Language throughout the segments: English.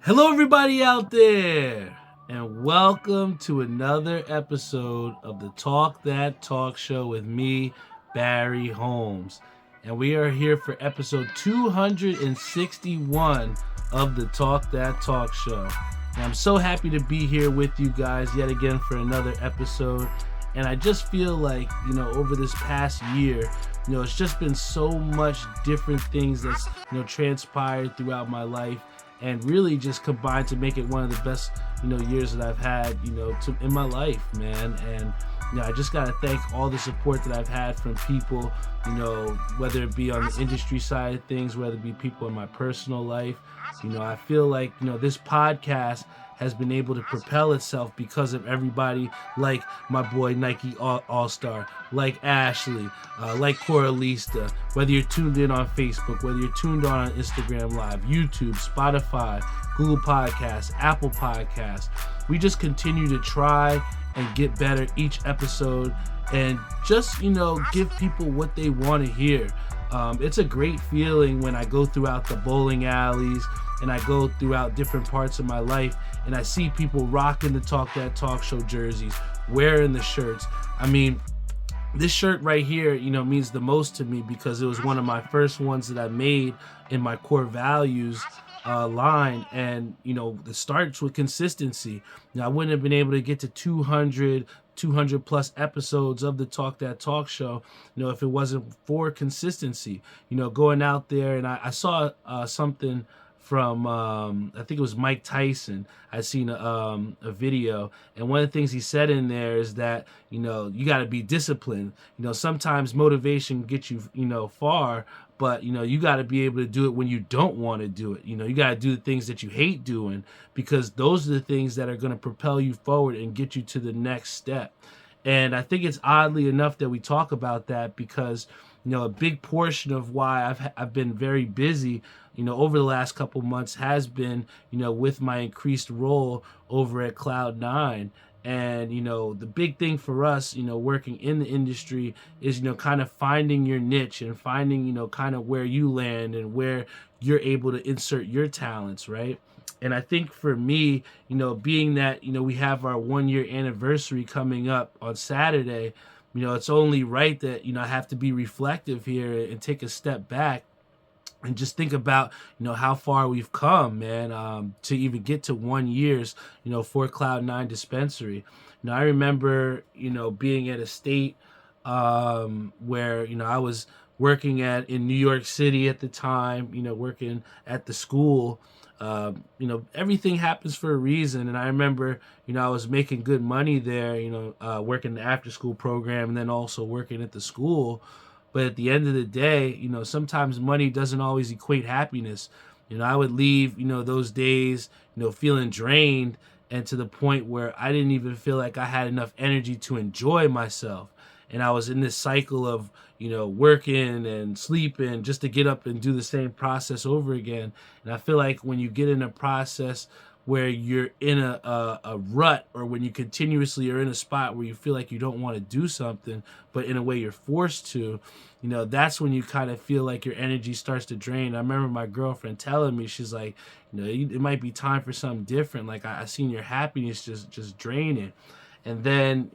Hello, everybody out there, and welcome to another episode of the Talk That Talk Show with me, Barry Holmes. And we are here for episode 261 of the Talk That Talk Show. And I'm so happy to be here with you guys yet again for another episode. And I just feel like, over this past year, it's just been so much different things that's, transpired throughout my life and really just combined to make it one of the best, years that I've had, in my life, man. And, I just got to thank all the support that I've had from people, whether it be on the industry side of things, whether it be people in my personal life. I feel like, this podcast has been able to propel itself because of everybody like my boy Nike All-Star, like Ashley, like Coralista, whether you're tuned in on Facebook, whether you're tuned on Instagram Live, YouTube, Spotify, Google Podcasts, Apple Podcasts. We just continue to try and get better each episode and just, give people what they want to hear. It's a great feeling when I go throughout the bowling alleys and I go throughout different parts of my life and I see people rocking the Talk That Talk Show jerseys, wearing the shirts. I mean, this shirt right here, means the most to me because it was one of my first ones that I made in my core values line. And, it starts with consistency. I wouldn't have been able to get to 200 plus episodes of the Talk That Talk Show, if it wasn't for consistency, going out there. And I saw something from I think it was Mike Tyson. I seen a video, and one of the things he said in there is that you got to be disciplined. Sometimes motivation gets you far, but you got to be able to do it when you don't want to do it. You got to do the things that you hate doing, because those are the things that are going to propel you forward and get you to the next step. And I think it's oddly enough that we talk about that because a big portion of why I've been very busy over the last couple months has been with my increased role over at Cloud9. And the big thing for us working in the industry is kind of finding your niche and finding kind of where you land and where you're able to insert your talents, right? And I think for me, being that we have our 1-year anniversary coming up on Saturday, it's only right that I have to be reflective here and take a step back and just think about how far we've come, man, to even get to 1 years for Cloud9 Dispensary. I remember being at a state where I was working in New York City at the time, working at the school. Everything happens for a reason. And I remember, I was making good money there, working the after school program and then also working at the school. But at the end of the day, sometimes money doesn't always equate happiness. I would leave, those days, feeling drained and to the point where I didn't even feel like I had enough energy to enjoy myself. And I was in this cycle of, working and sleeping just to get up and do the same process over again. And I feel like when you get in a process where you're in a rut, or when you continuously are in a spot where you feel like you don't want to do something, but in a way you're forced to, that's when you kind of feel like your energy starts to drain. I remember my girlfriend telling me, she's like, it might be time for something different. Like I seen your happiness just draining. And then,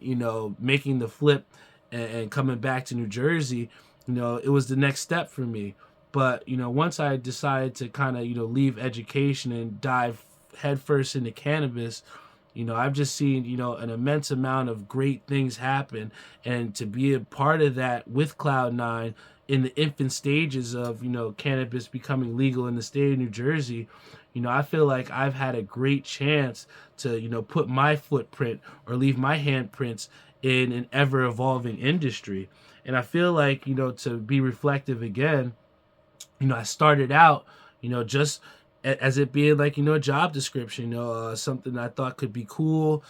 making the flip and coming back to New Jersey, it was the next step for me. But, once I decided to kind of, leave education and dive headfirst into cannabis, I've just seen, an immense amount of great things happen. And to be a part of that with Cloud9 in the infant stages of, cannabis becoming legal in the state of New Jersey, I feel like I've had a great chance to, put my footprint or leave my handprints in an ever evolving industry. And I feel like, to be reflective again, I started out, just as it being like, a job description, something I thought could be cool,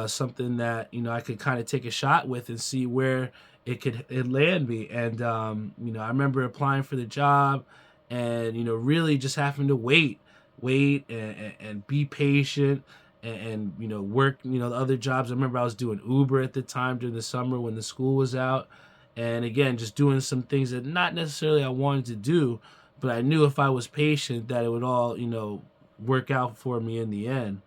something that, I could kind of take a shot with and see where it land me. And, I remember applying for the job and, really just having to wait and be patient and work, the other jobs. I remember I was doing Uber at the time during the summer when the school was out. And again, just doing some things that not necessarily I wanted to do, but I knew if I was patient that it would all, work out for me in the end.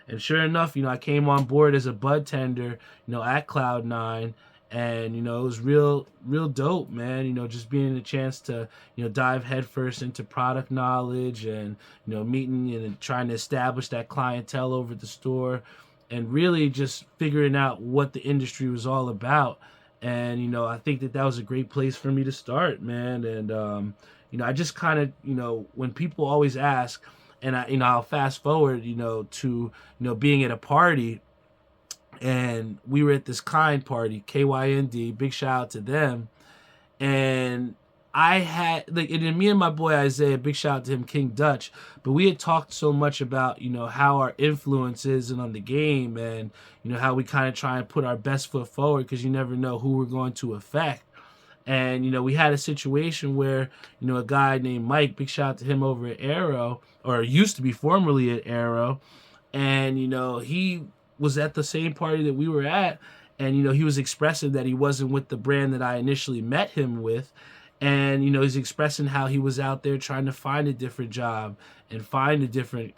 And sure enough, I came on board as a bud tender, at Cloud9, and it was real dope, man. Just being a chance to dive headfirst into product knowledge, and meeting and trying to establish that clientele over at the store, and really just figuring out what the industry was all about. And I think that was a great place for me to start, man. And I just kind of, when people always ask, and I'll fast forward, to being at a party, and we were at this Kind party, KYND, big shout out to them. And I had, like, and then me and my boy Isaiah, big shout out to him, King Dutch, but we had talked so much about, how our influence is and on the game, and, how we kind of try and put our best foot forward, because you never know who we're going to affect. And, we had a situation where, a guy named Mike, big shout out to him over at Arrow, or used to be formerly at Arrow, and, he was at the same party that we were at, and, he was expressing that he wasn't with the brand that I initially met him with. And, he's expressing how he was out there trying to find a different job and find a different,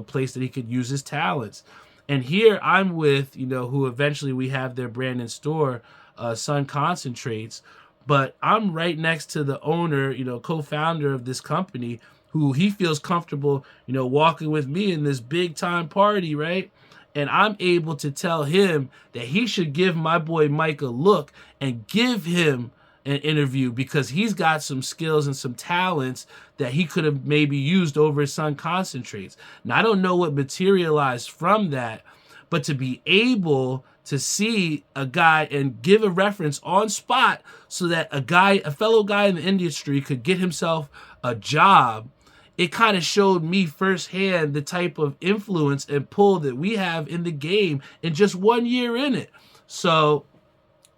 place that he could use his talents. And here I'm with, who eventually we have their brand in store, Sun Concentrates. But I'm right next to the owner, co-founder of this company, who he feels comfortable, walking with me in this big time party, right? And I'm able to tell him that he should give my boy Mike a look and give him an interview, because he's got some skills and some talents that he could have maybe used over at Sun Concentrates. Now, I don't know what materialized from that, but to be able to see a guy and give a reference on spot so that a fellow guy in the industry could get himself a job, it kind of showed me firsthand the type of influence and pull that we have in the game in just 1 year in it. So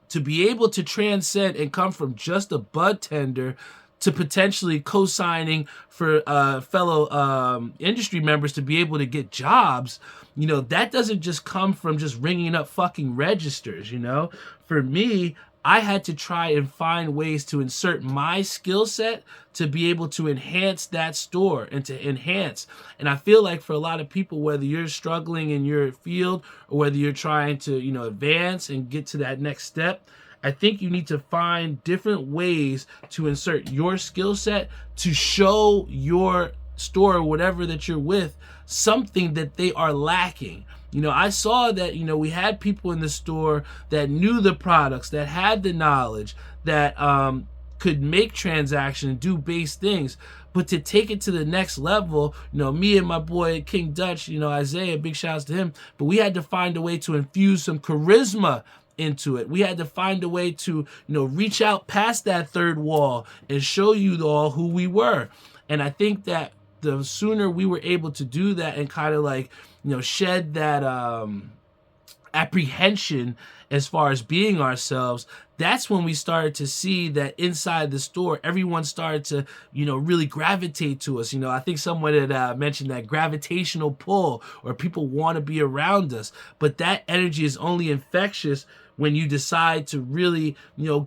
to be able to transcend and come from just a bud tender to potentially co-signing for fellow industry members to be able to get jobs, that doesn't just come from just ringing up fucking registers, For me, I had to try and find ways to insert my skill set to be able to enhance that store and to enhance. And I feel like for a lot of people, whether you're struggling in your field or whether you're trying to, advance and get to that next step, I think you need to find different ways to insert your skill set to show your store or whatever that you're with something that they are lacking. I saw that, we had people in the store that knew the products, that had the knowledge, that could make transactions and do base things. But to take it to the next level, me and my boy King Dutch, Isaiah, big shouts to him, but we had to find a way to infuse some charisma into it. We had to find a way to, reach out past that third wall and show you all who we were. And I think that the sooner we were able to do that and kind of like, shed that apprehension as far as being ourselves, that's when we started to see that inside the store, everyone started to, really gravitate to us. I think someone had mentioned that gravitational pull, or people want to be around us. But that energy is only infectious when you decide to really,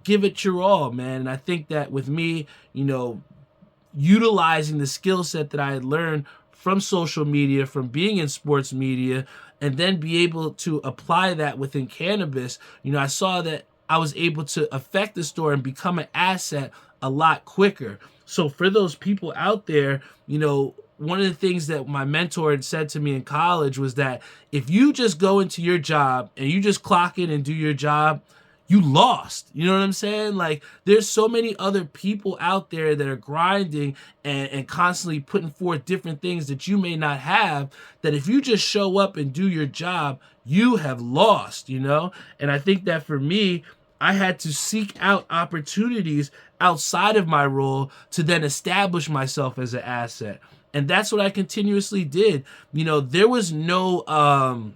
give it your all, man. And I think that with me, utilizing the skill set that I had learned from social media, from being in sports media, and then be able to apply that within cannabis, I saw that I was able to affect the store and become an asset a lot quicker. So for those people out there, one of the things that my mentor had said to me in college was that if you just go into your job and you just clock in and do your job, you lost. You know what I'm saying? Like, there's so many other people out there that are grinding and constantly putting forth different things that you may not have, that if you just show up and do your job, you have lost, And I think that for me, I had to seek out opportunities outside of my role to then establish myself as an asset. And that's what I continuously did. There was no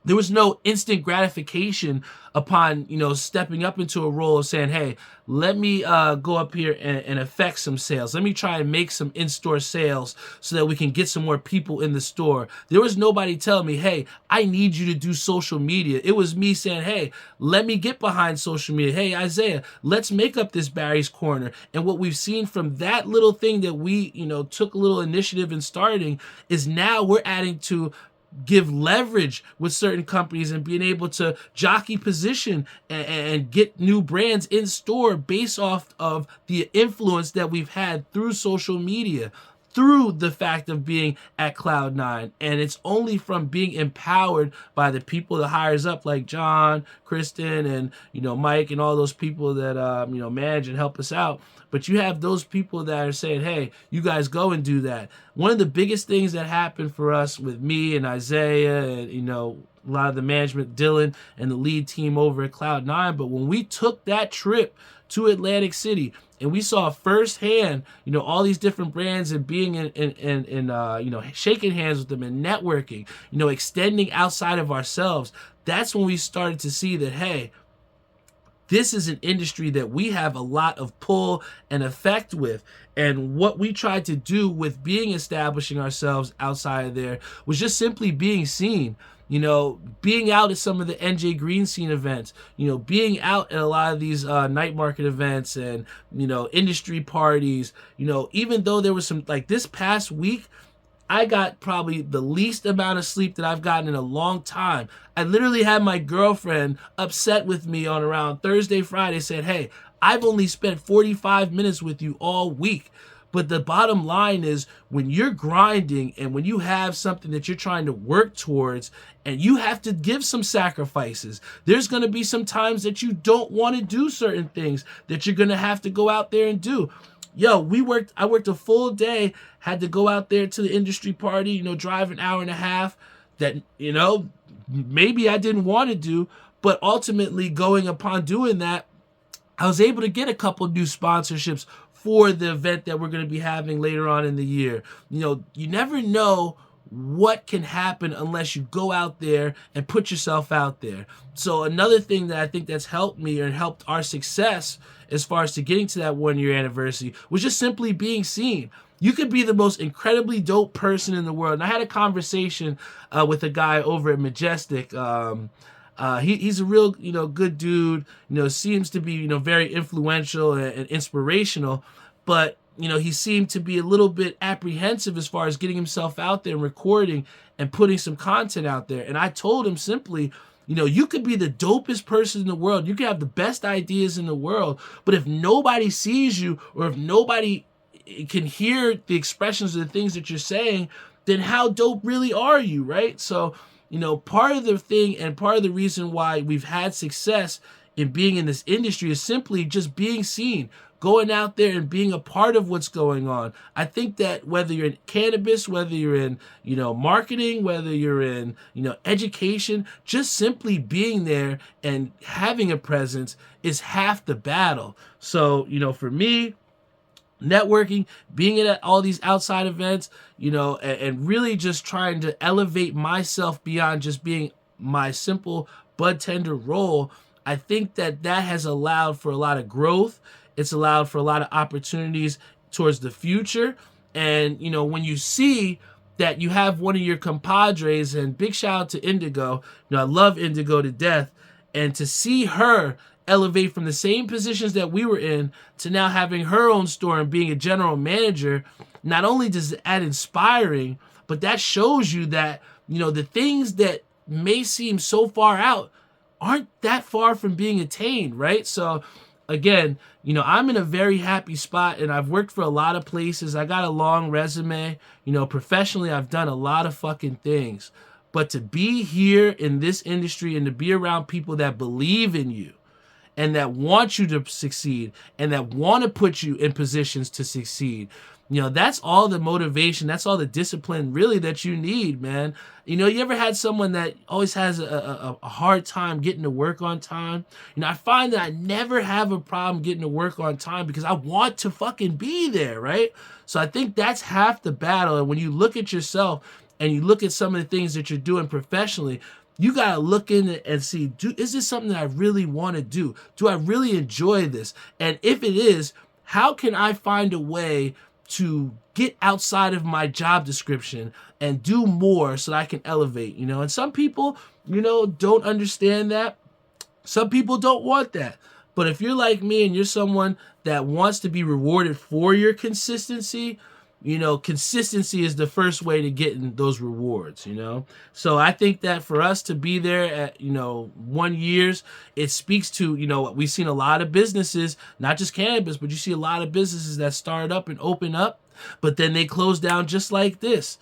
There was no instant gratification upon stepping up into a role of saying, hey, let me go up here and affect some sales. Let me try and make some in-store sales so that we can get some more people in the store. There was nobody telling me, hey, I need you to do social media. It was me saying, hey, let me get behind social media. Hey, Isaiah, let's make up this Barry's Corner. And what we've seen from that little thing that we took a little initiative in starting is now we're adding to give leverage with certain companies and being able to jockey position and get new brands in store based off of the influence that we've had through social media, through the fact of being at Cloud9. And it's only from being empowered by the people that hires up, like John, Kristen, and Mike, and all those people that manage and help us out. But you have those people that are saying, hey, you guys go and do that. One of the biggest things that happened for us with me and Isaiah and a lot of the management, Dylan, and the lead team over at Cloud9, but when we took that trip to Atlantic City and we saw firsthand, all these different brands and being in shaking hands with them and networking, extending outside of ourselves, that's when we started to see that, hey, this is an industry that we have a lot of pull and effect with. And what we tried to do with establishing ourselves outside of there was just simply being seen. Being out at some of the NJ Green Scene events, being out at a lot of these night market events and, industry parties, even though there was some, like this past week, I got probably the least amount of sleep that I've gotten in a long time. I literally had my girlfriend upset with me on around Thursday, Friday, said, hey, I've only spent 45 minutes with you all week. But the bottom line is when you're grinding and when you have something that you're trying to work towards and you have to give some sacrifices, there's going to be some times that you don't want to do certain things that you're going to have to go out there and do. I worked a full day, had to go out there to the industry party, drive an hour and a half that, maybe I didn't want to do, but ultimately going upon doing that, I was able to get a couple new sponsorships for the event that we're going to be having later on in the year. You never know what can happen unless you go out there and put yourself out there. So another thing that I think that's helped me and helped our success as far as to getting to that 1 year anniversary was just simply being seen. You could be the most incredibly dope person in the world. And I had a conversation with a guy over at Majestic. He's a real, good dude, seems to be, very influential and inspirational, but he seemed to be a little bit apprehensive as far as getting himself out there and recording and putting some content out there. And I told him simply, you could be the dopest person in the world. You could have the best ideas in the world. But if nobody sees you or if nobody can hear the expressions of the things that you're saying, then how dope really are you, right? So, part of the thing and part of the reason why we've had success in being in this industry is simply just being seen, going out there and being a part of what's going on. I think that whether you're in cannabis, whether you're in, marketing, whether you're in, education, just simply being there and having a presence is half the battle. So, for me, networking, being at all these outside events, and really just trying to elevate myself beyond just being my simple bud tender role, I think that has allowed for a lot of growth. It's allowed for a lot of opportunities towards the future. And, when you see that you have one of your compadres, and big shout out to Indigo, I love Indigo to death, and to see her elevate from the same positions that we were in to now having her own store and being a general manager, not only does that inspiring, but that shows you that, the things that may seem so far out aren't that far from being attained, right? So again, I'm in a very happy spot and I've worked for a lot of places. I got a long resume, professionally, I've done a lot of fucking things, but to be here in this industry and to be around people that believe in you, and that want you to succeed and that want to put you in positions to succeed. That's all the motivation. That's all the discipline really that you need, man. You ever had someone that always has a hard time getting to work on time? I find that I never have a problem getting to work on time because I want to fucking be there, right? So I think that's half the battle. And when you look at yourself and you look at some of the things that you're doing professionally, you got to look in it and see, is this something that I really want to do? Do I really enjoy this? And if it is, how can I find a way to get outside of my job description and do more so that I can elevate, And some people, don't understand that. Some people don't want that. But if you're like me and you're someone that wants to be rewarded for your consistency, consistency is the first way to get those rewards, So I think that for us to be there at, 1 year, it speaks to, we've seen a lot of businesses, not just cannabis, but you see a lot of businesses that start up and open up, but then they close down just like this.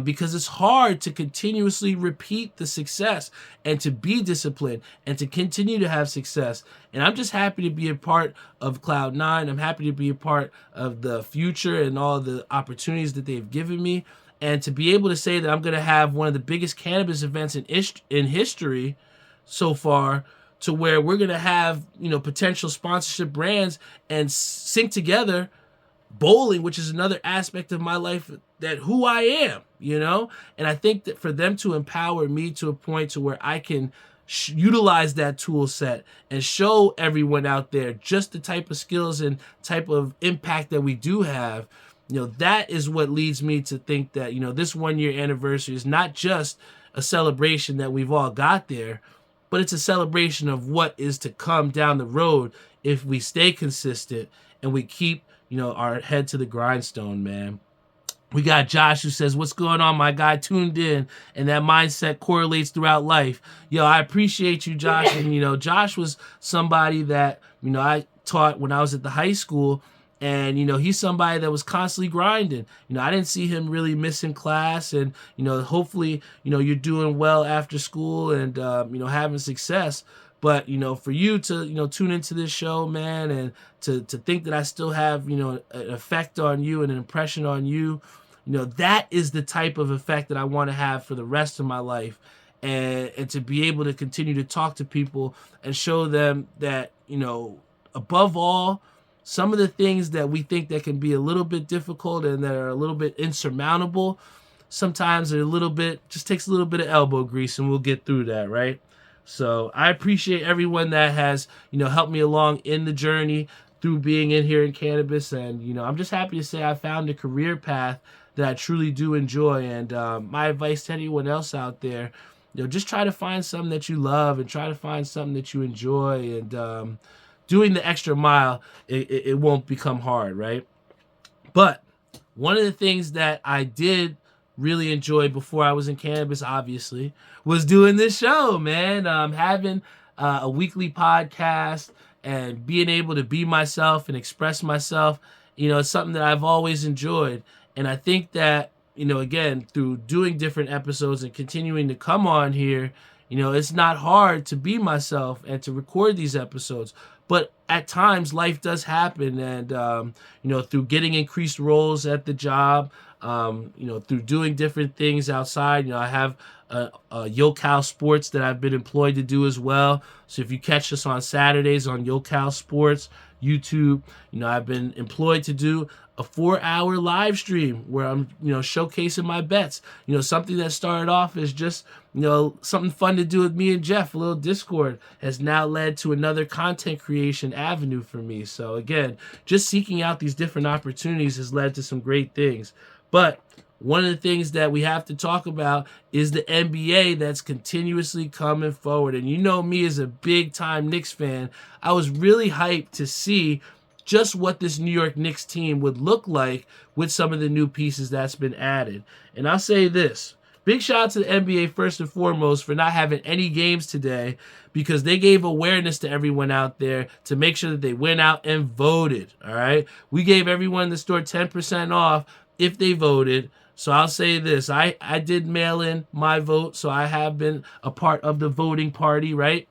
Because it's hard to continuously repeat the success and to be disciplined and to continue to have success. And I'm just happy to be a part of Cloud9. I'm happy to be a part of the future and all the opportunities that they've given me. And to be able to say that I'm going to have one of the biggest cannabis events in history so far, to where we're going to have, potential sponsorship brands and sync together bowling, which is another aspect of my life, that who I am, And I think that for them to empower me to a point to where I can utilize that tool set and show everyone out there just the type of skills and type of impact that we do have, that is what leads me to think that, this 1 year anniversary is not just a celebration that we've all got there, but it's a celebration of what is to come down the road if we stay consistent and we keep our head to the grindstone, man. We got Josh who says, what's going on, my guy? Tuned in, and that mindset correlates throughout life. Yo, I appreciate you, Josh. And, Josh was somebody that, I taught when I was at the high school. And, he's somebody that was constantly grinding. I didn't see him really missing class. And, hopefully, you're doing well after school and, having success. But, for you to, tune into this show, man, and to think that I still have, an effect on you and an impression on you, that is the type of effect that I want to have for the rest of my life. And to be able to continue to talk to people and show them that, above all, some of the things that we think that can be a little bit difficult and that are a little bit insurmountable, sometimes they're just takes a little bit of elbow grease, and we'll get through that, right? So I appreciate everyone that has, helped me along in the journey through being in here in cannabis. And, I'm just happy to say I found a career path that I truly do enjoy. And my advice to anyone else out there, just try to find something that you love and try to find something that you enjoy. And doing the extra mile, it won't become hard, right? But one of the things that I did really enjoyed before I was in cannabis, obviously, was doing this show, man. Having a weekly podcast and being able to be myself and express myself, it's something that I've always enjoyed. And I think that, again, through doing different episodes and continuing to come on here, it's not hard to be myself and to record these episodes. But at times, life does happen. And, through getting increased roles at the job, through doing different things outside, I have YoCal Sports that I've been employed to do as well. So if you catch us on Saturdays on YoCal Sports YouTube, I've been employed to do a 4-hour live stream where I'm, showcasing my bets. Something that started off as just, something fun to do with me and Jeff, a little Discord, has now led to another content creation avenue for me. So again, just seeking out these different opportunities has led to some great things. But one of the things that we have to talk about is the NBA that's continuously coming forward. And me as a big-time Knicks fan, I was really hyped to see just what this New York Knicks team would look like with some of the new pieces that's been added. And I'll say this. Big shout out to the NBA first and foremost for not having any games today, because they gave awareness to everyone out there to make sure that they went out and voted, all right? We gave everyone in the store 10% off if they voted. So I'll say this. I did mail in my vote, so I have been a part of the voting party, right?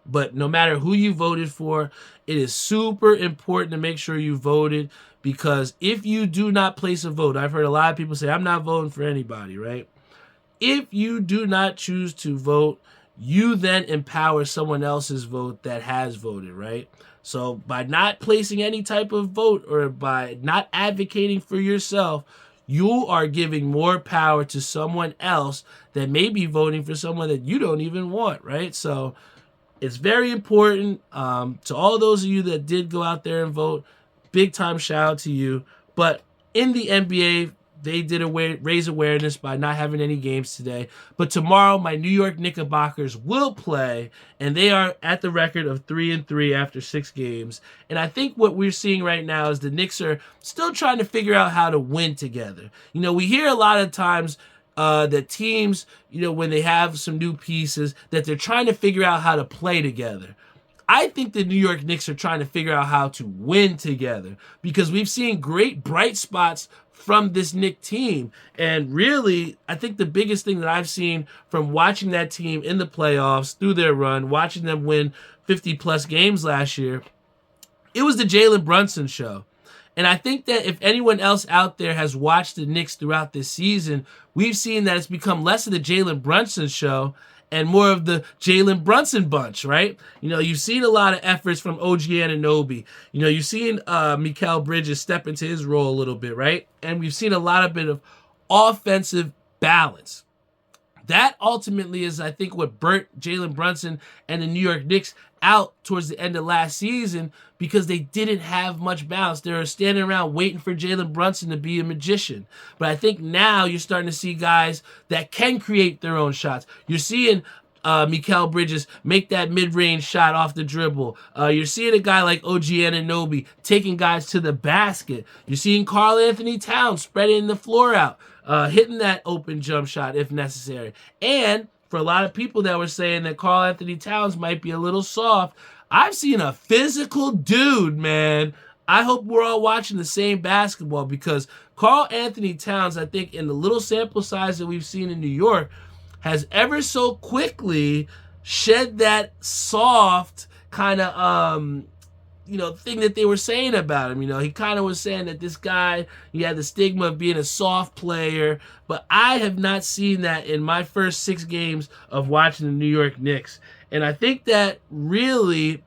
But no matter who you voted for, it is super important to make sure you voted, because if you do not place a vote, I've heard a lot of people say, I'm not voting for anybody, right? If you do not choose to vote, you then empower someone else's vote that has voted, right? So by not placing any type of vote or by not advocating for yourself, you are giving more power to someone else that may be voting for someone that you don't even want, right? So it's very important to all those of you that did go out there and vote. Big time shout out to you. But in the NBA, they did raise awareness by not having any games today. But tomorrow, my New York Knickerbockers will play, and they are at the record of 3-3 after 6 games. And I think what we're seeing right now is the Knicks are still trying to figure out how to win together. You know, we hear a lot of times that teams, you know, when they have some new pieces, that they're trying to figure out how to play together. I think the New York Knicks are trying to figure out how to win together, because we've seen great bright spots from this Knicks team. And really, I think the biggest thing that I've seen from watching that team in the playoffs through their run, watching them win 50-plus games last year, it was the Jalen Brunson show. And I think that if anyone else out there has watched the Knicks throughout this season, we've seen that it's become less of the Jalen Brunson show and more of the Jalen Brunson bunch, right? You know, you've seen a lot of efforts from OG Anunoby. You know, you've seen Mikal Bridges step into his role a little bit, right? And we've seen a lot of bit of offensive balance. That ultimately is, I think, what burnt Jalen Brunson and the New York Knicks out towards the end of last season, because they didn't have much balance. They were standing around waiting for Jalen Brunson to be a magician. But I think now you're starting to see guys that can create their own shots. You're seeing Mikal Bridges make that mid-range shot off the dribble. You're seeing a guy like OG Anunoby taking guys to the basket. You're seeing Karl Anthony Towns spreading the floor out, hitting that open jump shot if necessary. And for a lot of people that were saying that Karl Anthony Towns might be a little soft, I've seen a physical dude, man. I hope we're all watching the same basketball, because Karl Anthony Towns, I think in the little sample size that we've seen in New York, has ever so quickly shed that soft kind of thing that they were saying about him. You know, he kind of was saying that this guy, he had the stigma of being a soft player, but I have not seen that in my first 6 games of watching the New York Knicks. And I think that really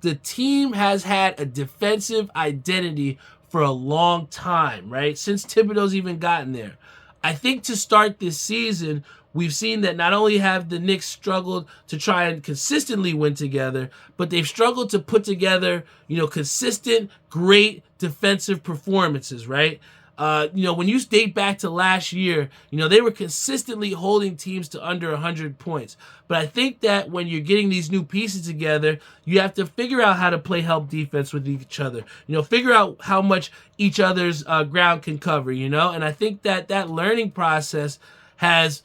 the team has had a defensive identity for a long time, right? Since Thibodeau's even gotten there. I think to start this season, we've seen that not only have the Knicks struggled to try and consistently win together, but they've struggled to put together, consistent, great defensive performances, right? When you date back to last year, they were consistently holding teams to under 100 points. But I think that when you're getting these new pieces together, you have to figure out how to play help defense with each other. Figure out how much each other's ground can cover, And I think that learning process has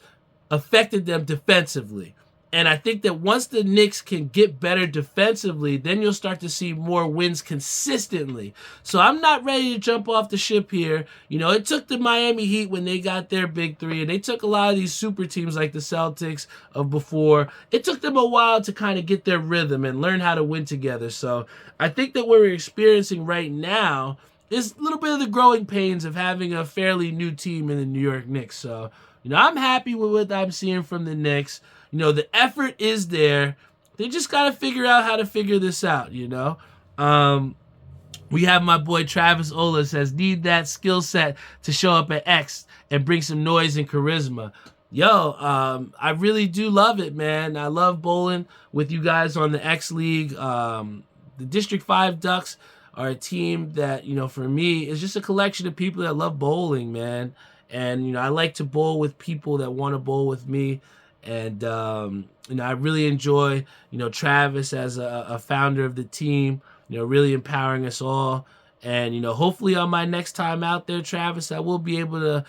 affected them defensively. And I think that once the Knicks can get better defensively, then you'll start to see more wins consistently. So I'm not ready to jump off the ship here. It took the Miami Heat when they got their big three, and they took a lot of these super teams like the Celtics of before. It took them a while to kind of get their rhythm and learn how to win together. So I think that what we're experiencing right now is a little bit of the growing pains of having a fairly new team in the New York Knicks. So, I'm happy with what I'm seeing from the Knicks. The effort is there. They just got to figure out how to figure this out, We have my boy Travis Ola says, need that skill set to show up at X and bring some noise and charisma. I really do love it, man. I love bowling with you guys on the X League. The District 5 Ducks are a team that, for me, is just a collection of people that love bowling, man. And, I like to bowl with people that want to bowl with me. And, I really enjoy, Travis as a founder of the team, really empowering us all. And, hopefully on my next time out there, Travis, I will be able to,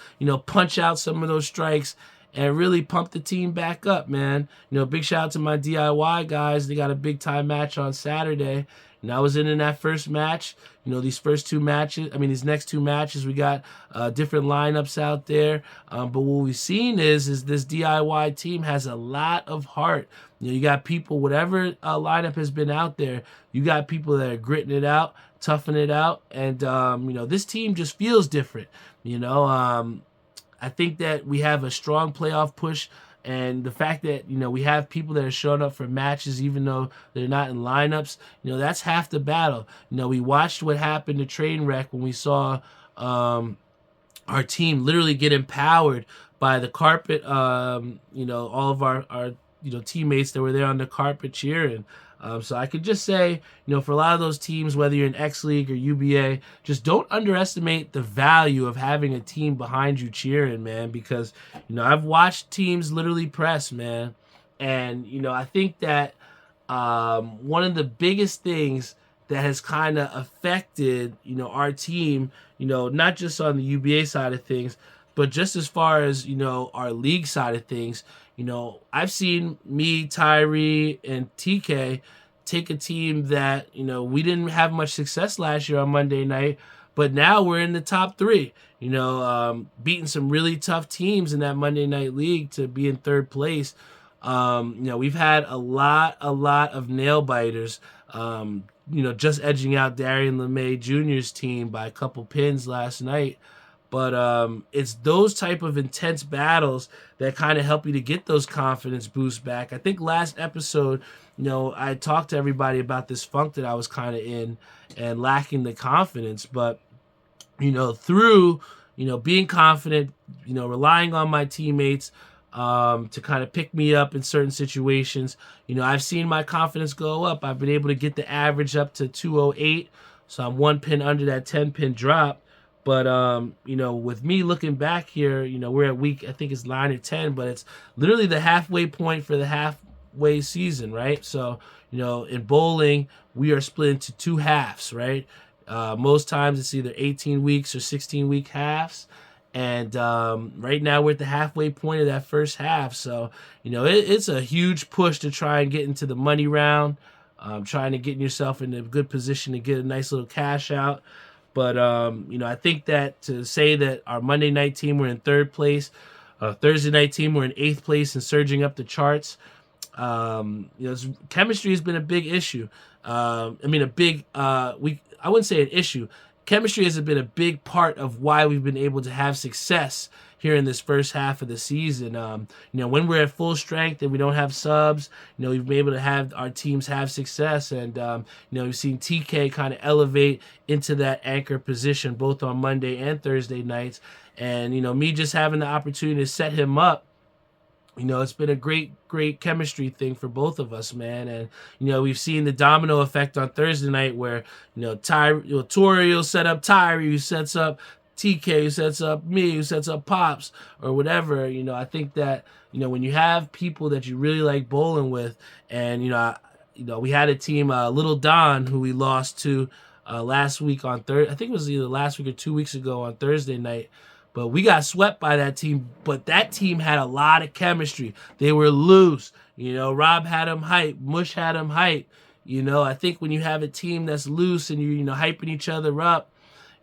punch out some of those strikes and really pump the team back up, man. Big shout out to my DIY guys. They got a big time match on Saturday. And I was in that first match. These next 2 matches, we got different lineups out there. But what we've seen is this DIY team has a lot of heart. You got people, whatever lineup has been out there, you got people that are gritting it out, toughing it out. And, this team just feels different. I think that we have a strong playoff push. And the fact that, we have people that are showing up for matches even though they're not in lineups, that's half the battle. We watched what happened to Trainwreck when we saw our team literally get empowered by the carpet. All of our teammates that were there on the carpet cheering. So I could just say, for a lot of those teams, whether you're in X League or UBA, just don't underestimate the value of having a team behind you cheering, man. Because I've watched teams literally press, man, and I think that one of the biggest things that has kind of affected our team, not just on the UBA side of things, but just as far as our league side of things. I've seen me, Tyree, and TK take a team that we didn't have much success last year on Monday night, but now we're in the top three. Beating some really tough teams in that Monday night league to be in third place. We've had a lot of nail biters. Just edging out Darian LeMay Jr.'s team by a couple pins last night. But it's those type of intense battles that kind of help you to get those confidence boosts back. I think last episode, I talked to everybody about this funk that I was kind of in and lacking the confidence. But, through, being confident, relying on my teammates to kind of pick me up in certain situations, I've seen my confidence go up. I've been able to get the average up to 208. So I'm 1 pin under that 10-pin drop. But, with me looking back here, we're at week, I think it's 9 or 10, but it's literally the halfway point for the halfway season, right? So, in bowling, we are split into two halves, right? Most times it's either 18 weeks or 16-week halves. And right now we're at the halfway point of that first half. So, it's a huge push to try and get into the money round, trying to get yourself in a good position to get a nice little cash out. But, I think that to say that our Monday night team were in third place, Thursday night team were in 8th place and surging up the charts. Chemistry has been a big issue. I wouldn't say an issue. Chemistry has been a big part of why we've been able to have success here in this first half of the season. When we're at full strength and we don't have subs, we've been able to have our teams have success. And, we've seen TK kind of elevate into that anchor position both on Monday and Thursday nights. And, me just having the opportunity to set him up, it's been a great chemistry thing for both of us, man. And, we've seen the domino effect on Thursday night where, Tori will set up Tyree, who sets up TK, who sets up me, who sets up Pops, or whatever. I think that, when you have people that you really like bowling with, and, we had a team, Little Don, who we lost to last week on Thursday. I think it was either last week or 2 weeks ago on Thursday night. But we got swept by that team. But that team had a lot of chemistry. They were loose. Rob had them hype. Mush had them hype. I think when you have a team that's loose and you're, hyping each other up,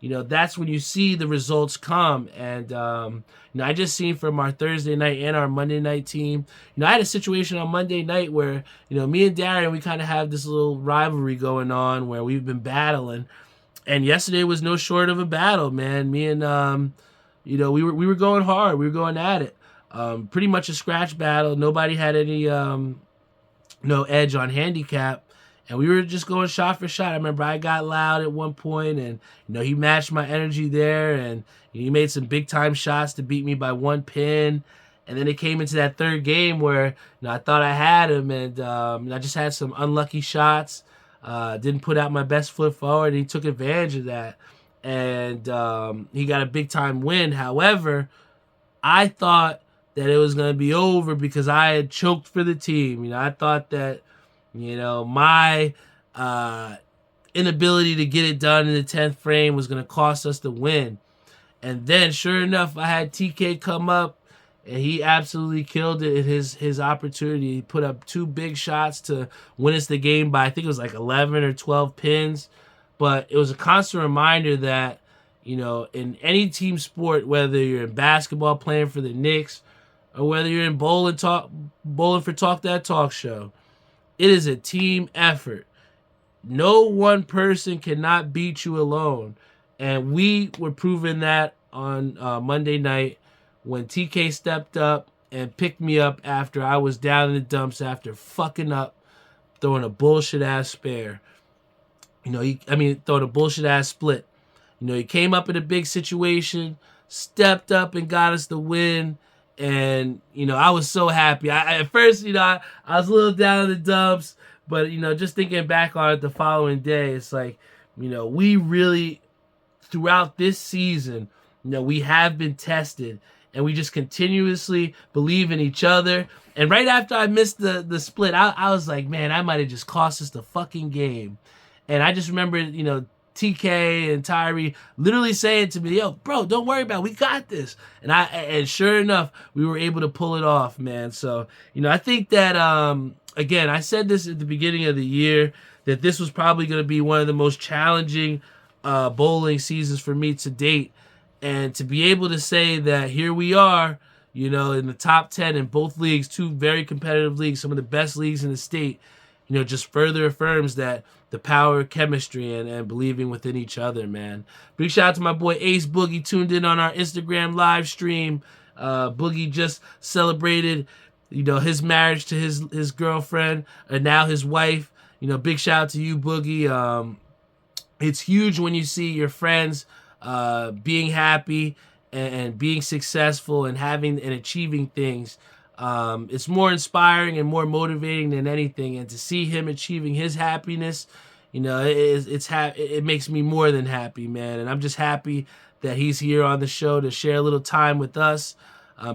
that's when you see the results come. And, I just seen from our Thursday night and our Monday night team, I had a situation on Monday night where, me and Darren, we kind of have this little rivalry going on where we've been battling. And yesterday was no short of a battle, man. Me and, we were going hard. We were going at it. Pretty much a scratch battle. Nobody had any no edge on handicap. And we were just going shot for shot. I remember I got loud at one point, and he matched my energy there, and he made some big time shots to beat me by 1 pin. And then it came into that third game where I thought I had him, and I just had some unlucky shots. Didn't put out my best foot forward, and he took advantage of that. And he got a big time win. However, I thought that it was going to be over because I had choked for the team. I thought that, my inability to get it done in the 10th frame was going to cost us the win. And then, sure enough, I had TK come up, and he absolutely killed it in his opportunity. He put up 2 big shots to win us the game by, I think it was like 11 or 12 pins. But it was a constant reminder that, in any team sport, whether you're in basketball playing for the Knicks or whether you're in bowling for Talk That Talk Show, it is a team effort. No one person cannot beat you alone. And we were proving that on Monday night when TK stepped up and picked me up after I was down in the dumps after fucking up, throwing a bullshit-ass spare. Throwing a bullshit-ass split. He came up in a big situation, stepped up and got us the win. And, I was so happy. At first, I was a little down in the dumps, but, just thinking back on it the following day, it's like, we really, throughout this season, we have been tested, and we just continuously believe in each other. And right after I missed the split, I was like, man, I might have just cost us the fucking game. And I just remember, TK and Tyree literally saying to me, yo, bro, don't worry about it. We got this. And sure enough, we were able to pull it off, man. So, I think that, again, I said this at the beginning of the year, that this was probably going to be one of the most challenging bowling seasons for me to date. And to be able to say that here we are, in the top 10 in both leagues, two very competitive leagues, some of the best leagues in the state, just further affirms that the power of chemistry and believing within each other, man. Big shout out to my boy Ace Boogie, tuned in on our Instagram live stream. Boogie just celebrated, his marriage to his girlfriend, and now his wife. Big shout out to you, Boogie. It's huge when you see your friends being happy and being successful and having and achieving things. It's more inspiring and more motivating than anything. And to see him achieving his happiness, it makes me more than happy, man. And I'm just happy that he's here on the show to share a little time with us.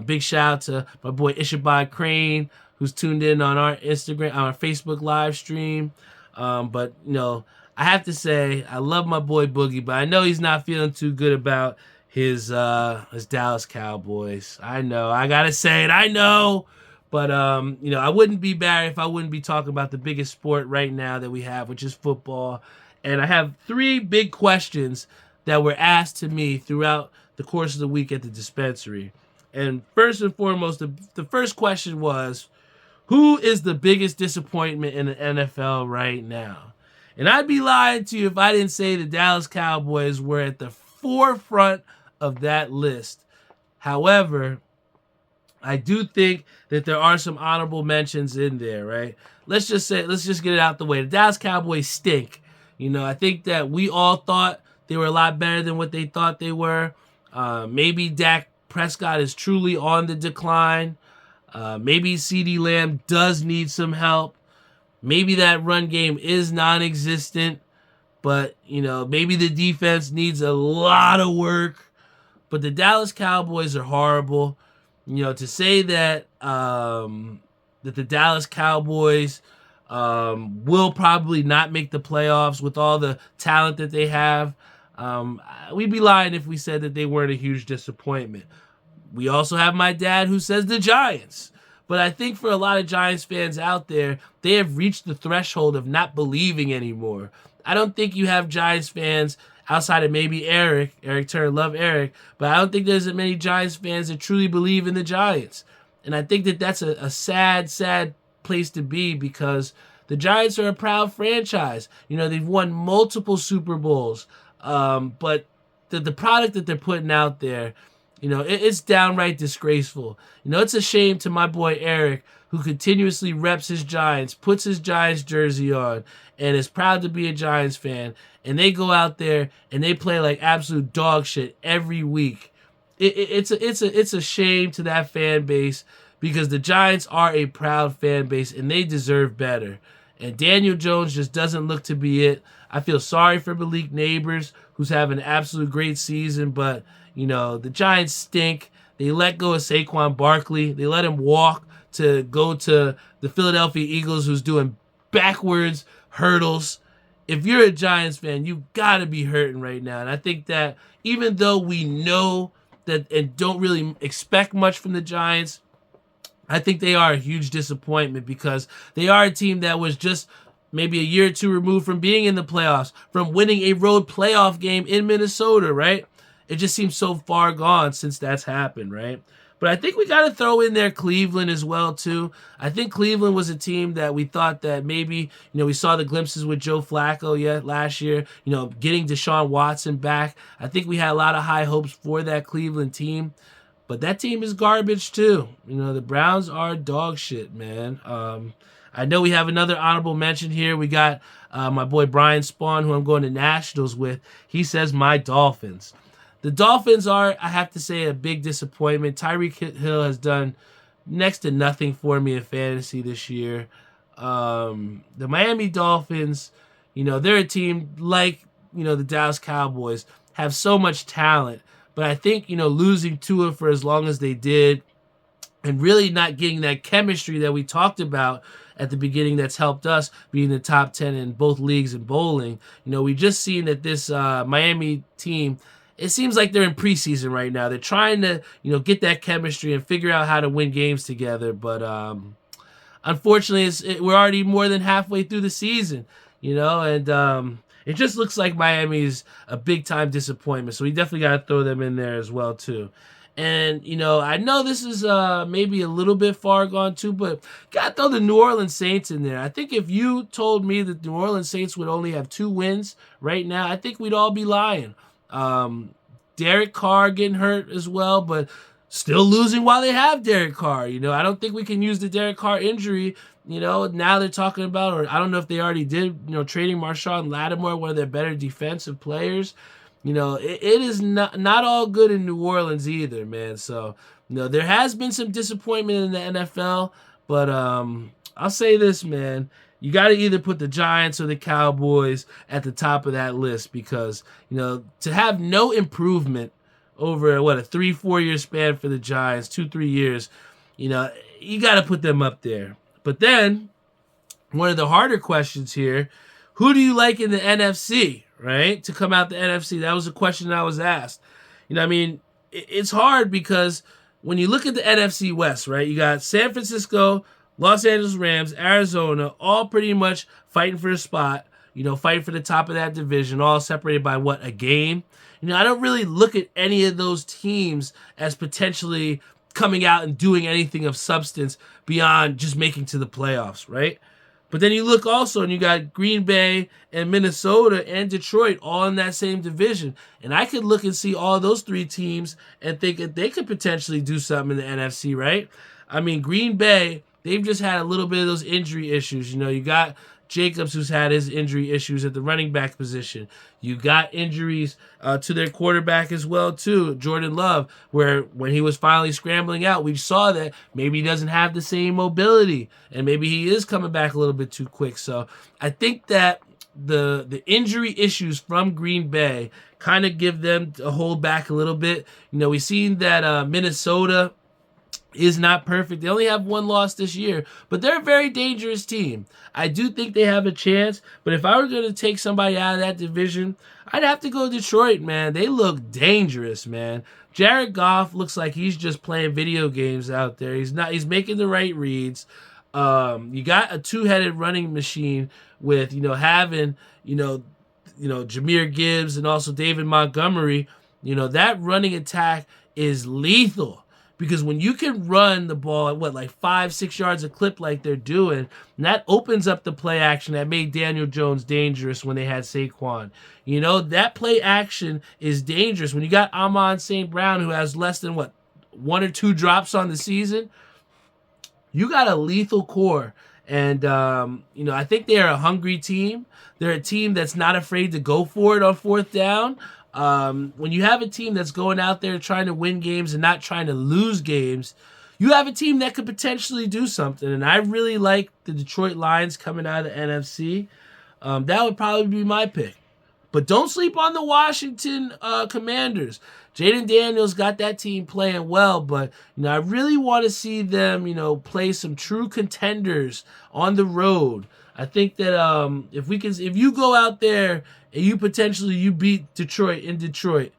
Big shout out to my boy Ishabad Crane, who's tuned in on our Instagram, on our Facebook live stream. But I have to say, I love my boy Boogie, but I know he's not feeling too good about his Dallas Cowboys. I know. I got to say it. I know. But, I wouldn't be Barry if I wouldn't be talking about the biggest sport right now that we have, which is football. And I have 3 big questions that were asked to me throughout the course of the week at the dispensary. And first and foremost, the first question was, who is the biggest disappointment in the NFL right now? And I'd be lying to you if I didn't say the Dallas Cowboys were at the forefront of that list. However, I do think that there are some honorable mentions in there, right? Let's just get it out the way. The Dallas Cowboys stink. I think that we all thought they were a lot better than what they thought they were. Maybe Dak Prescott is truly on the decline. Maybe CeeDee Lamb does need some help. Maybe that run game is non-existent, but, maybe the defense needs a lot of work. But the Dallas Cowboys are horrible. To say that that the Dallas Cowboys will probably not make the playoffs with all the talent that they have, we'd be lying if we said that they weren't a huge disappointment. We also have my dad who says the Giants. But I think for a lot of Giants fans out there, they have reached the threshold of not believing anymore. I don't think you have Giants fans outside of maybe Eric Turner, love Eric, but I don't think there's as many Giants fans that truly believe in the Giants. And I think that that's a sad, sad place to be, because the Giants are a proud franchise. They've won multiple Super Bowls, but the product that they're putting out there, it's downright disgraceful. It's a shame to my boy Eric, who continuously reps his Giants, puts his Giants jersey on, and is proud to be a Giants fan. And they go out there and they play like absolute dog shit every week. It's a shame to that fan base, because the Giants are a proud fan base and they deserve better. And Daniel Jones just doesn't look to be it. I feel sorry for Malik Neighbors, who's having an absolute great season, but the Giants stink. They let go of Saquon Barkley. They let him walk to go to the Philadelphia Eagles, who's doing backwards hurdles. If you're a Giants fan, you got to be hurting right now. And I think that even though we know that and don't really expect much from the Giants, I think they are a huge disappointment, because they are a team that was just maybe a year or two removed from being in the playoffs, from winning a road playoff game in Minnesota, right? It just seems so far gone since that's happened, right? But I think we got to throw in there Cleveland as well, too. I think Cleveland was a team that we thought that maybe, we saw the glimpses with Joe Flacco last year, getting Deshaun Watson back. I think we had a lot of high hopes for that Cleveland team. But that team is garbage, too. The Browns are dog shit, man. I know we have another honorable mention here. We got my boy Brian Spawn, who I'm going to Nationals with. He says my Dolphins. The Dolphins are, I have to say, a big disappointment. Tyreek Hill has done next to nothing for me in fantasy this year. The Miami Dolphins, they're a team like, the Dallas Cowboys, have so much talent. But I think, losing Tua for as long as they did and really not getting that chemistry that we talked about at the beginning that's helped us be in the top 10 in both leagues in bowling. We just seen that this Miami team, it seems like they're in preseason right now. They're trying to, get that chemistry and figure out how to win games together. But unfortunately, we're already more than halfway through the season, and it just looks like Miami's a big-time disappointment. So we definitely got to throw them in there as well, too. And, I know this is maybe a little bit far gone, too, but got to throw the New Orleans Saints in there. I think if you told me that the New Orleans Saints would only have 2 wins right now, I think we'd all be lying. Derek Carr getting hurt as well, but still losing while they have Derek Carr. I don't think we can use the Derek Carr injury. Now they're talking about, or I don't know if they already did, trading Marshawn Lattimore, one of their better defensive players. It is not all good in New Orleans either, man. So, there has been some disappointment in the NFL, but I'll say this, man. You got to either put the Giants or the Cowboys at the top of that list because, to have no improvement over, a 3-4 year span for the Giants, 2-3 years, you got to put them up there. But then, one of the harder questions here, who do you like in the NFC, right? To come out the NFC, that was a question I was asked. It's hard because when you look at the NFC West, right, you got San Francisco, Los Angeles Rams, Arizona, all pretty much fighting for a spot, fighting for the top of that division, all separated by a game? I don't really look at any of those teams as potentially coming out and doing anything of substance beyond just making to the playoffs, right? But then you look also and you got Green Bay and Minnesota and Detroit all in that same division. And I could look and see all those 3 teams and think that they could potentially do something in the NFC, right? Green Bay, they've just had a little bit of those injury issues. You got Jacobs, who's had his injury issues at the running back position. You got injuries to their quarterback as well, too, Jordan Love, where when he was finally scrambling out, we saw that maybe he doesn't have the same mobility, and maybe he is coming back a little bit too quick. So I think that the injury issues from Green Bay kind of give them a hold back a little bit. We've seen that Minnesota is not perfect. They only have 1 loss this year, but they're a very dangerous team. I do think they have a chance, but if I were going to take somebody out of that division, I'd have to go Detroit, man. They look dangerous, man. Jared Goff looks like he's just playing video games out there. He's making the right reads. You got a 2-headed running machine with, having, Jahmyr Gibbs and also David Montgomery. That running attack is lethal. Because when you can run the ball at 5-6 yards a clip like they're doing, and that opens up the play action that made Daniel Jones dangerous when they had Saquon. That play action is dangerous. When you got Amon St. Brown, who has less than 1 or 2 drops on the season, you got a lethal core. And, I think they're a hungry team. They're a team that's not afraid to go for it on 4th down. When you have a team that's going out there trying to win games and not trying to lose games, you have a team that could potentially do something. And I really like the Detroit Lions coming out of the NFC. That would probably be my pick. But don't sleep on the Washington Commanders. Jaden Daniels got that team playing well, but I really want to see them, play some true contenders on the road. I think that if you go out there and you beat Detroit in Detroit,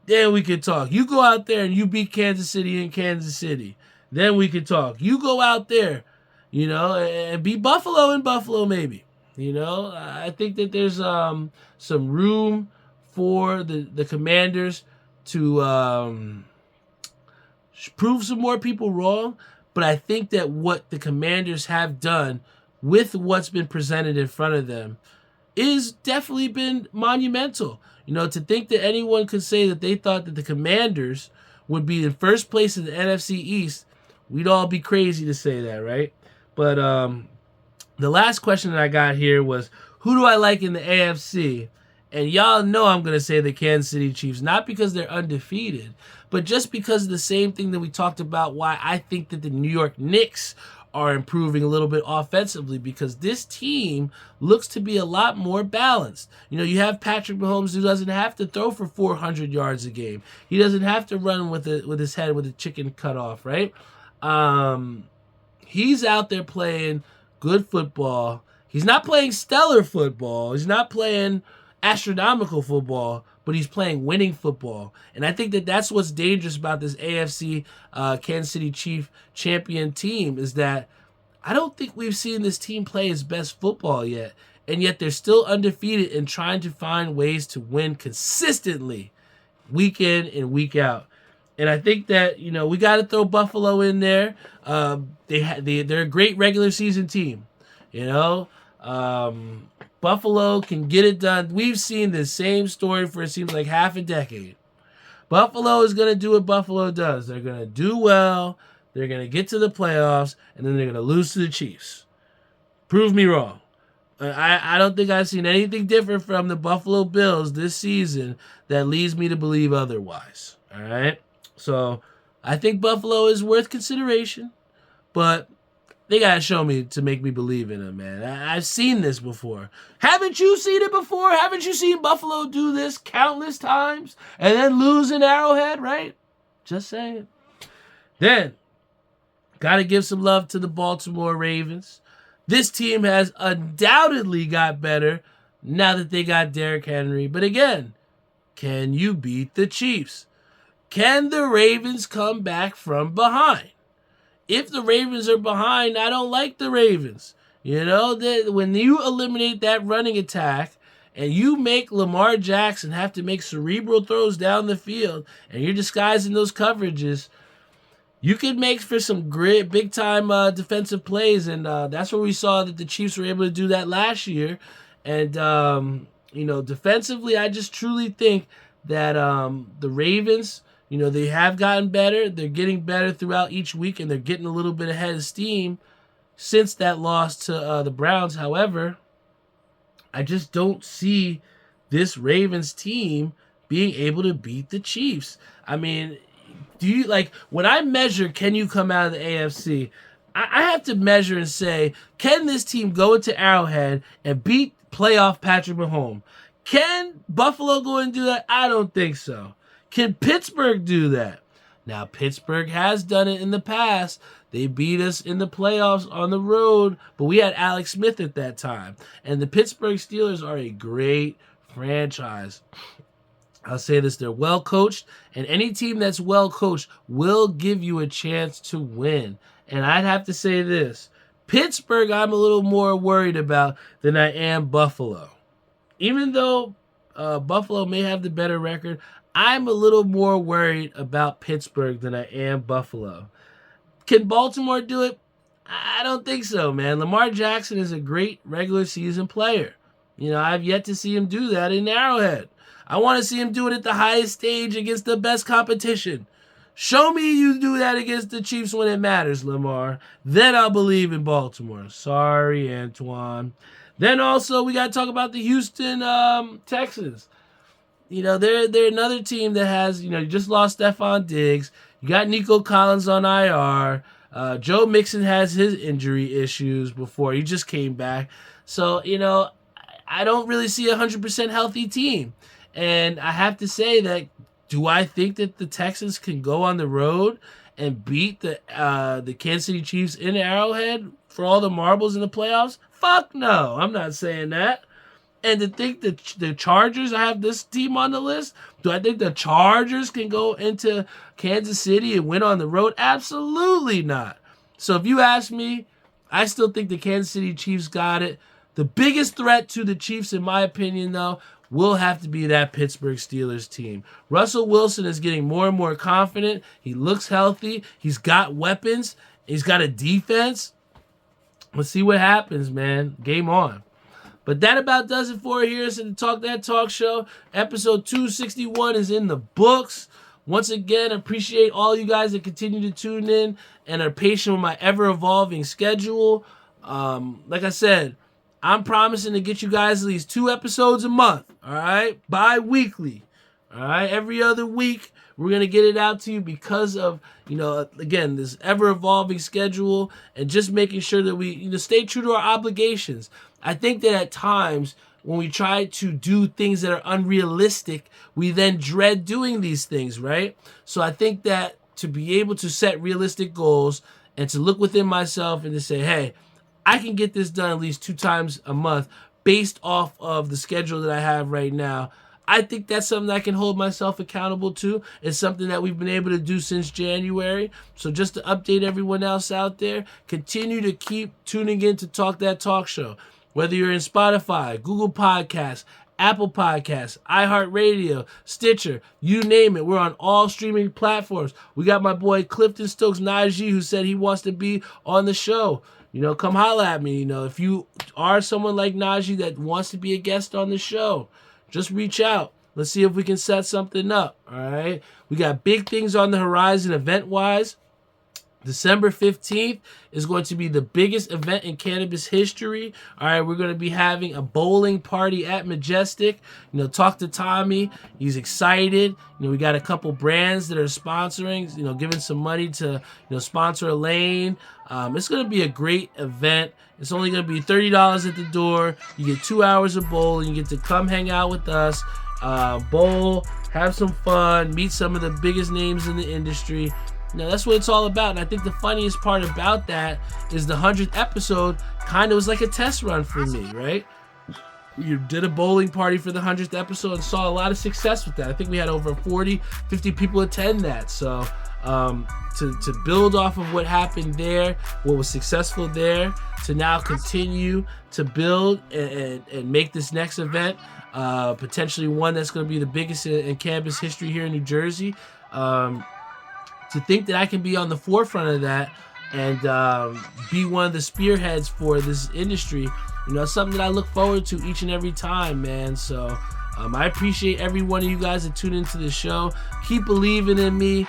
then we could talk. You go out there and you beat Kansas City in Kansas City, then we could talk. You go out there, and beat Buffalo in Buffalo maybe. I think that there's some room for the Commanders to prove some more people wrong. But I think that what the Commanders have done with what's been presented in front of them is definitely been monumental. To think that anyone could say that they thought that the Commanders would be in first place in the NFC East, we'd all be crazy to say that, right? But the last question that I got here was, who do I like in the AFC? And y'all know I'm going to say the Kansas City Chiefs, not because they're undefeated, but just because of the same thing that we talked about, why I think that the New York Knicks are improving a little bit offensively, because this team looks to be a lot more balanced. You know, you have Patrick Mahomes, who doesn't have to throw for 400 yards a game. He doesn't have to run with his head with a chicken cut off, right? He's out there playing good football. He's not playing stellar football. He's not playing astronomical football, but he's playing winning football. And I think that that's what's dangerous about this AFC Kansas City Chief champion team, is that I don't think we've seen this team play its best football yet. And yet they're still undefeated and trying to find ways to win consistently week in and week out. And I think that, you know, we got to throw Buffalo in there. They're a great regular season team. You know, Buffalo can get it done. We've seen the same story for, it seems like, half a decade. Buffalo is going to do what Buffalo does. They're going to do well. They're going to get to the playoffs, and then they're going to lose to the Chiefs. Prove me wrong. I don't think I've seen anything different from the Buffalo Bills this season that leads me to believe otherwise. All right? So I think Buffalo is worth consideration, but they got to show me to make me believe in them, man. I've seen this before. Haven't you seen it before? Haven't you seen Buffalo do this countless times and then lose in Arrowhead, right? Just saying. Then, got to give some love to the Baltimore Ravens. This team has undoubtedly got better now that they got Derrick Henry. But again, can you beat the Chiefs? Can the Ravens come back from behind? If the Ravens are behind, I don't like the Ravens. You know, when you eliminate that running attack and you make Lamar Jackson have to make cerebral throws down the field and you're disguising those coverages, you could make for some great big-time defensive plays. And that's where we saw that the Chiefs were able to do that last year. And, you know, defensively, I just truly think that the Ravens, you know, they have gotten better. They're getting better throughout each week, and they're getting a little bit ahead of steam since that loss to the Browns. However, I just don't see this Ravens team being able to beat the Chiefs. I mean, do you, like, when I measure, can you come out of the AFC, I have to measure and say, can this team go into Arrowhead and beat playoff Patrick Mahomes? Can Buffalo go and do that? I don't think so. Can Pittsburgh do that? Now, Pittsburgh has done it in the past. They beat us in the playoffs on the road, but we had Alex Smith at that time. And the Pittsburgh Steelers are a great franchise. I'll say this, they're well coached, and any team that's well coached will give you a chance to win. And I'd have to say this, Pittsburgh I'm a little more worried about than I am Buffalo. Even though Buffalo may have the better record, I'm a little more worried about Pittsburgh than I am Buffalo. Can Baltimore do it? I don't think so, man. Lamar Jackson is a great regular season player. You know, I've yet to see him do that in Arrowhead. I want to see him do it at the highest stage against the best competition. Show me you do that against the Chiefs when it matters, Lamar. Then I'll believe in Baltimore. Sorry, Antoine. Then also, we got to talk about the Houston Texans. You know, they're another team that has, you know, you just lost Stephon Diggs. You got Nico Collins on IR. Joe Mixon has his injury issues before. He just came back. So, you know, I don't really see a 100% healthy team. And I have to say that, do I think that the Texans can go on the road and beat the Kansas City Chiefs in Arrowhead for all the marbles in the playoffs? Fuck no. I'm not saying that. And to think that the Chargers, I have this team on the list, do I think the Chargers can go into Kansas City and win on the road? Absolutely not. So if you ask me, I still think the Kansas City Chiefs got it. The biggest threat to the Chiefs, in my opinion, though, will have to be that Pittsburgh Steelers team. Russell Wilson is getting more and more confident. He looks healthy. He's got weapons. He's got a defense. Let's see what happens, man. Game on. But that about does it for here. So the Talk That Talk Show. Episode 261 is in the books. Once again, appreciate all you guys that continue to tune in and are patient with my ever-evolving schedule. Like I said, I'm promising to get you guys at least 2 episodes a month, all right? Bi-weekly, all right? Every other week, we're going to get it out to you because of, again, this ever-evolving schedule and just making sure that we, stay true to our obligations. I think that at times, when we try to do things that are unrealistic, we then dread doing these things, right? So I think that to be able to set realistic goals and to look within myself and to say, hey, I can get this done at least 2 times a month based off of the schedule that I have right now. I think that's something that I can hold myself accountable to. It's something that we've been able to do since January. So just to update everyone else out there, continue to keep tuning in to Talk That Talk Show. Whether you're in Spotify, Google Podcasts, Apple Podcasts, iHeartRadio, Stitcher, you name it. We're on all streaming platforms. We got my boy Clifton Stokes Najee who said he wants to be on the show. Come holla at me. If you are someone like Najee that wants to be a guest on the show, just reach out. Let's see if we can set something up, all right? We got big things on the horizon event-wise. December 15th is going to be the biggest event in cannabis history. All right, we're going to be having a bowling party at Majestic. Talk to Tommy. He's excited. We got a couple brands that are sponsoring, giving some money to, sponsor a lane. It's going to be a great event. It's only going to be $30 at the door. You get 2 hours of bowling. You get to come hang out with us, bowl, have some fun, meet some of the biggest names in the industry. That's what it's all about. And I think the funniest part about that is the 100th episode kind of was like a test run for me, right? You did a bowling party for the 100th episode and saw a lot of success with that. I think we had over 40, 50 people attend that. So to build off of what happened there, what was successful there, to now continue to build and make this next event potentially one that's going to be the biggest in cannabis history here in New Jersey. To think that I can be on the forefront of that and be one of the spearheads for this industry, something that I look forward to each and every time, man. So I appreciate every one of you guys that tune into the show. Keep believing in me.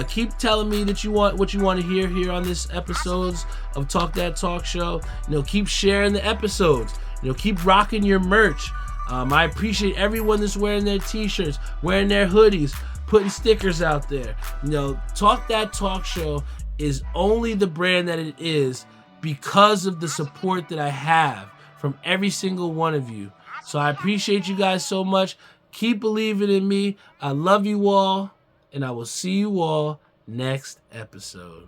Keep telling me that you want what you want to hear here on this episodes of Talk That Talk Show. Keep sharing the episodes. Keep rocking your merch. I appreciate everyone that's wearing their t-shirts, wearing their hoodies, putting stickers out there. Talk That Talk Show is only the brand that it is because of the support that I have from every single one of you. So I appreciate you guys so much. Keep believing in me. I love you all, and I will see you all next episode.